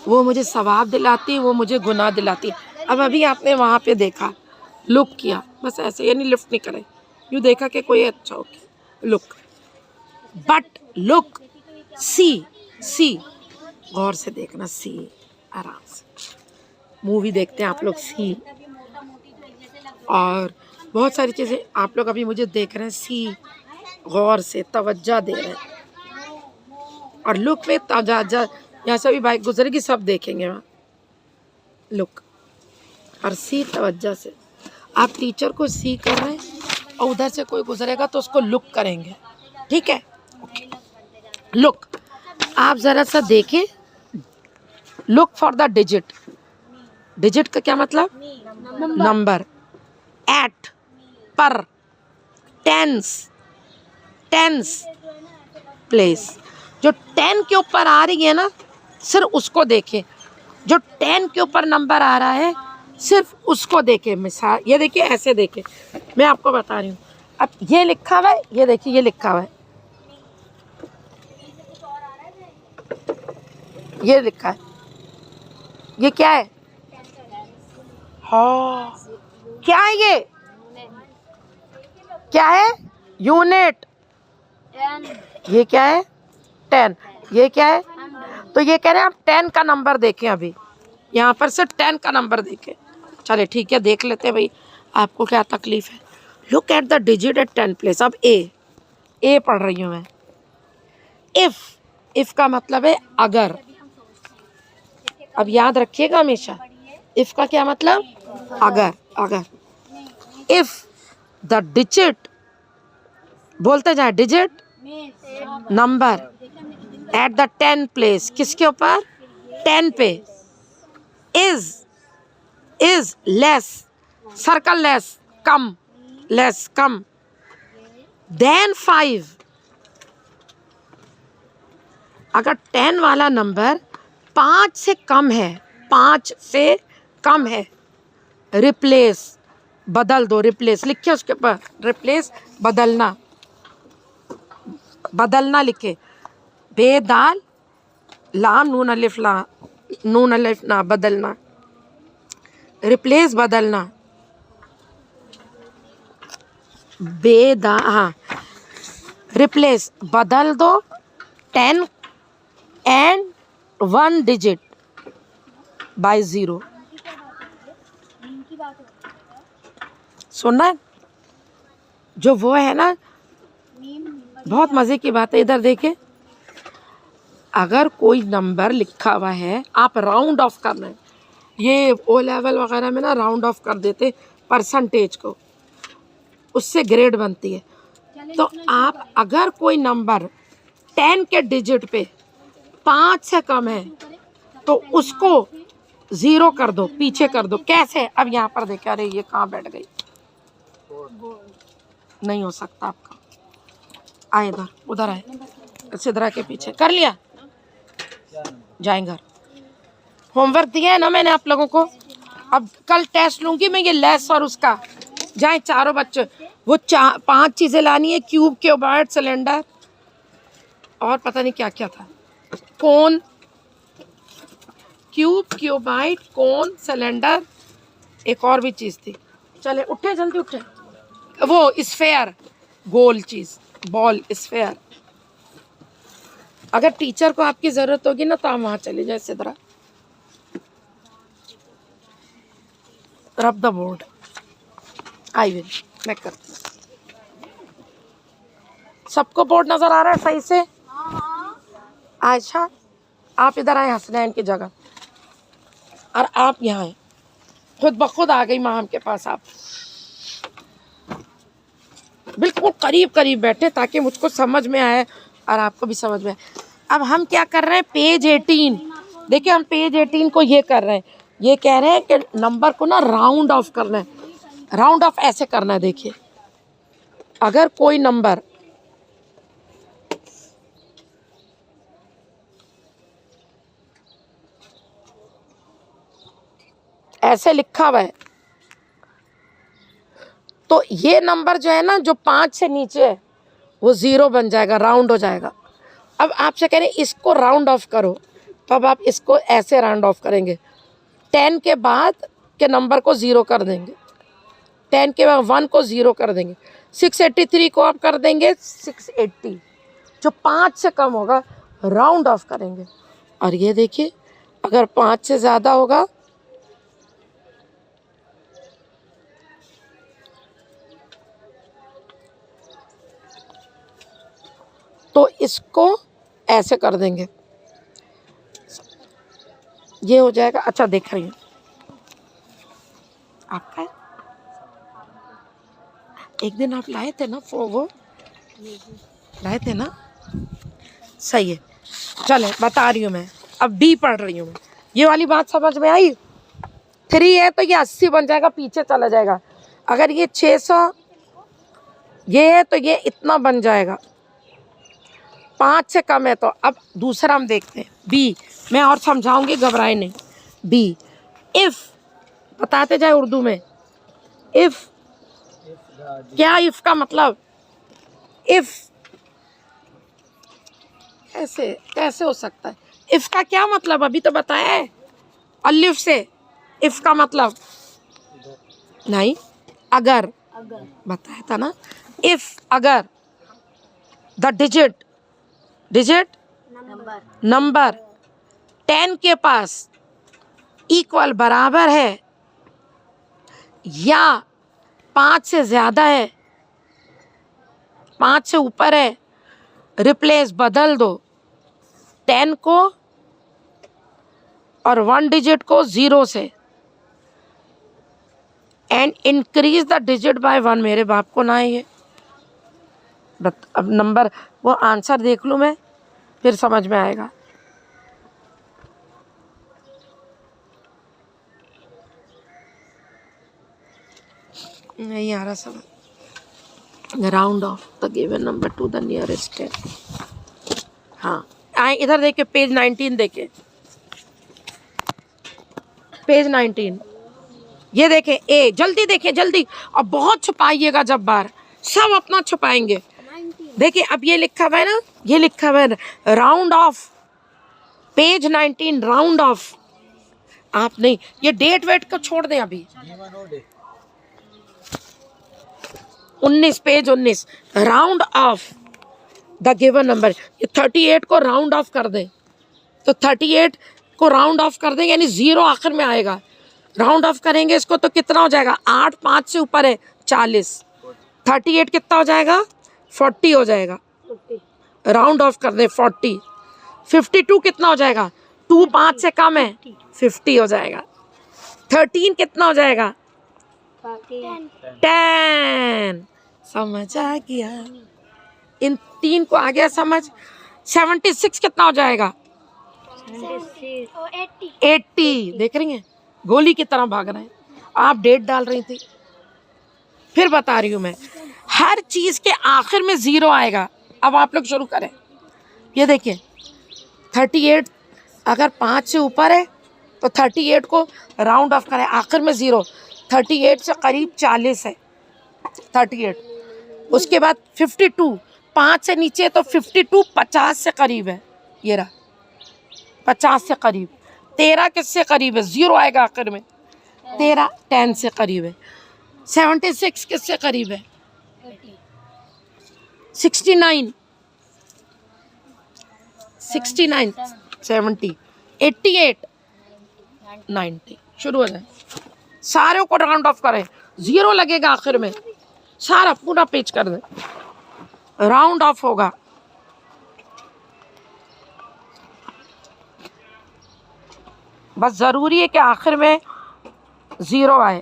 वो मुझे सवाब दिलाती, वो मुझे गुनाह दिलाती। अब अभी आपने वहाँ पे देखा, लुक किया, बस ऐसे, यानी लिफ्ट नहीं करे, यूँ देखा कि कोई अच्छा हो गया, लुक, बट लुक, सी, गौर से देखना, सी, आराम से। मूवी देखते हैं आप लोग, सी, और बहुत सारी चीज़ें आप लोग अभी मुझे देख रहे हैं, सी, गौर से तवज्जो दे रहे हैं। और लुक में तवज्जो, यहाँ से भी बाइक गुजरेगी सब देखेंगे वहाँ, लुक, और सी तवज्जो से। आप टीचर को सी कर रहे हैं और उधर से कोई गुजरेगा तो उसको लुक करेंगे, ठीक है? लुक, आप ज़रा सा देखें, look for the digit. Digit का क्या मतलब? नंबर। एट, पर, टेंस प्लेस। जो 10 के ऊपर आ रही है ना, सिर्फ उसको देखें। जो 10 के ऊपर नंबर आ रहा है, सिर्फ उसको देखें। मिसाल ये देखिए, ऐसे देखें, मैं आपको बता रही हूँ। अब ये लिखा हुआ है, ये देखिए, ये लिखा हुआ है, ये लिखा है, ये क्या है? हाँ, क्या है ये? क्या है? यूनिट। ये क्या है? 10। ये क्या है? तो ये कह रहे हैं आप 10 का नंबर देखें। अभी यहाँ पर से 10 का नंबर देखें। चले ठीक है, देख लेते हैं भाई, आपको क्या तकलीफ है। Look at the digit at 10 place. अब ए पढ़ रही हूँ मैं। इफ का मतलब है अगर। अब याद रखिएगा हमेशा, इफ का क्या मतलब? अगर। इफ द डिजिट, बोलते जाए, digit number at the 10 place, किसके ऊपर? 10 पे। इज लेस, सर्कल लेस, कम देन 5। अगर 10 वाला नंबर 5 से कम है, रिप्लेस, बदल दो। रिप्लेस लिखे उसके ऊपर, रिप्लेस, बदलना लिखे, बेदाल लाम नून अलिफ ना, बदलना, रिप्लेस, बदलना, हाँ, रिप्लेस, बदल दो 10 एंड 1 डिजिट बाय 0। सुनना जो वो है ना, बहुत मज़े की बात है। इधर देखे, अगर कोई नंबर लिखा हुआ है, आप राउंड ऑफ करना है। ये ओ लेवल वगैरह में ना राउंड ऑफ कर देते परसेंटेज को, उससे ग्रेड बनती है। तो आप अगर कोई नंबर 10 के डिजिट पे 5 से कम है तो उसको 0 कर दो, पीछे कर दो। कैसे? अब यहाँ पर देखे, अरे ये कहाँ बैठ गई, नहीं हो सकता आपका। आए इधर, उधर आए, सिद्धरा के पीछे कर लिया, जाएं घर। होमवर्क दिया है ना मैंने आप लोगों को। अब कल टेस्ट लूंगी मैं, ये लेस और उसका। जाएं चारों बच्चे, वो 5 चीज़ें लानी है, क्यूब, क्यूबॉइड, सिलेंडर, और पता नहीं क्या क्या था, कोन, क्यूब, क्यूबॉइड, कोन, सिलेंडर, एक और भी चीज़ थी। चले उठे, जल्दी उठे। वो स्फेयर, गोल चीज़, बॉल, स्फेयर। अगर टीचर को आपकी ज़रूरत होगी ना तो आप वहाँ चले जाए। सिद्धरा, रब द बोर्ड। आई विल, मैं करती हूँ। सबको बोर्ड नज़र आ रहा है सही से? अच्छा, आप इधर आए हसनैन की जगह, और आप यहाँ आए। खुद ब खुद आ गई माम के पास। आप बिल्कुल करीब बैठे ताकि मुझको समझ में आए और आपको भी समझ में आए। अब हम क्या कर रहे हैं, पेज 18 देखिए, हम पेज 18 को ये कर रहे हैं, ये कह रहे हैं कि नंबर को ना राउंड ऑफ करना है। राउंड ऑफ ऐसे करना है, देखिए, अगर कोई नंबर ऐसे लिखा हुआ है तो ये नंबर जो है ना, जो 5 से नीचे है, वो 0 बन जाएगा, राउंड हो जाएगा। अब आपसे कह रहे हैं इसको राउंड ऑफ करो, तो अब आप इसको ऐसे राउंड ऑफ करेंगे, 10 के बाद के नंबर को 0 कर देंगे, 10 के बाद 1 को 0 कर देंगे, 683 को आप कर देंगे 680, जो 5 से कम होगा राउंड ऑफ करेंगे। और ये देखिए अगर 5 से ज़्यादा होगा तो इसको ऐसे कर देंगे, ये हो जाएगा। अच्छा देख रही हूँ आपका, एक दिन आप लाए थे ना वो लाए थे ना, सही है। चले बता रही हूँ मैं, अब बी पढ़ रही हूँ मैं। ये वाली बात समझ में आई? 3 है तो ये 80 बन जाएगा, पीछे चला जाएगा। अगर ये 600 ये है तो ये इतना बन जाएगा, 5 से कम है तो। अब दूसरा हम देखते हैं बी, मैं और समझाऊंगी, घबराए नहीं। बी, इफ बताते जाए उर्दू में। इफ क्या, इफ का मतलब, इफ कैसे कैसे हो सकता है? इफ का क्या मतलब अभी तो बताया है, अलिफ से। इफ का मतलब नहीं, अगर बताया था ना। इफ अगर द डिजिट नंबर 10 के पास इक्वल बराबर है या 5 से ज़्यादा है, 5 से ऊपर है, रिप्लेस बदल दो 10 को और 1 डिजिट को 0 से, and increase the digit bye 1। मेरे बाप को ना है ये, अब नंबर वो आंसर देख लूँ मैं, फिर समझ में आएगा। नहीं आ रहा समझ। Round of the given number two the nearest 10। हाँ आए इधर देखे, पेज 19 देखे, पेज 19 ये देखें। ए जल्दी देखें जल्दी, और बहुत छुपाइएगा, जब बार सब अपना छुपाएंगे। देखिए अब ये लिखा हुआ है ना, ये लिखा हुआ है round of, page 19 round of. आप नहीं, ये डेट वेट को छोड़ दें अभी। 19 page 19 round of the given number. ये 38 को राउंड ऑफ कर दें, तो 38 को राउंड ऑफ कर दें यानी 0 आखिर में आएगा। राउंड ऑफ करेंगे इसको तो कितना हो जाएगा, 8 5 से ऊपर है 40, 38 कितना हो जाएगा, 40 हो जाएगा। राउंड ऑफ कर दें 40। 52 कितना हो जाएगा, 2 5 से कम है, 50 हो जाएगा। 13 कितना हो जाएगा, 10। समझ आ गया, इन 3 को आ गया समझ। 76 कितना हो जाएगा, 80। देख रही हैं गोली की तरह भाग रहे हैं। आप डेट डाल रही थी, फिर बता रही हूँ मैं। हर चीज़ के आखिर में 0 आएगा। अब आप लोग शुरू करें। ये देखिए 38 अगर 5 से ऊपर है तो 38 को राउंड ऑफ करें, आखिर में 0। 38 से करीब 40 है 38। उसके बाद 52, 5 से नीचे तो 52 50 से करीब है, ये रहा 50 से करीब। 13 किससे करीब है, 0 आएगा आखिर में। 13 10 से करीब है। 76 किससे करीब है, 69 69 70 88 90। शुरू हो जाए, सारे को राउंड ऑफ करें, 0 लगेगा आखिर में, सारा पूरा पेज कर दें, राउंड ऑफ होगा। बस ज़रूरी है कि आखिर में 0 आए।